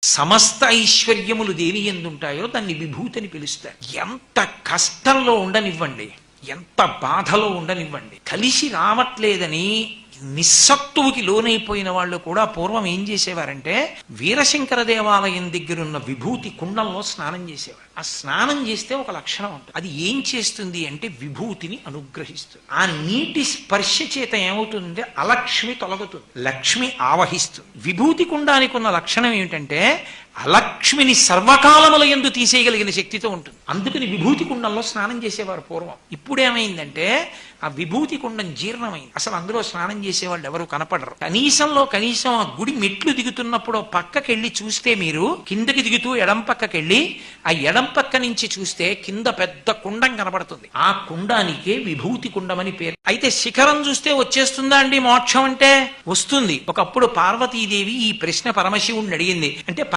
సమస్త ఐశ్వర్యములు దేని ఎందుంటాయో దాన్ని విభూతి అని పిలుస్తారు. ఎంత కష్టంలో ఉండనివ్వండి, ఎంత బాధలో ఉండనివ్వండి, కలిసి రావట్లేదని నిస్సత్తువుకి లోనైపోయిన వాళ్ళు కూడా పూర్వం ఏం చేసేవారంటే వీరశంకర దేవాలయం దగ్గరున్న విభూతి కుండంలో స్నానం చేసేవారు. ఆ స్నానం చేస్తే ఒక లక్షణం ఉంటుంది. అది ఏం చేస్తుంది అంటే విభూతిని అనుగ్రహిస్తుంది. ఆ నీటి స్పర్శ చేత ఏమవుతుందంటే అలక్ష్మి తొలగుతుంది, లక్ష్మి ఆవహిస్తుంది. విభూతి కుండానికి ఉన్న లక్షణం ఏమిటంటే అలక్ష్మిని సర్వకాలముల యందు తీసేయగలిగిన శక్తితో ఉంటుంది. అందుకని విభూతి కుండంలో స్నానం చేసేవారు పూర్వం. ఇప్పుడేమైందంటే ఆ విభూతి కుండం జీర్ణమైంది, అసలు అందులో స్నానం చేసేవాళ్ళు ఎవరు కనపడరు. కనీసం ఆ గుడి మెట్లు దిగుతున్నప్పుడు పక్కకెళ్ళి చూస్తే, మీరు కిందకి దిగుతూ ఎడం పక్కకెళ్ళి ఆ ఎడం పక్క నుంచి చూస్తే కింద పెద్ద కుండం కనబడుతుంది. ఆ కుండానికి విభూతి కుండం అని పేరు. అయితే శిఖరం చూస్తే వచ్చేస్తుందా అండి మోక్షం అంటే? వస్తుంది. ఒకప్పుడు పార్వతీదేవి ఈ ప్రశ్న పరమశివుణ్ణి అడిగింది. అంటే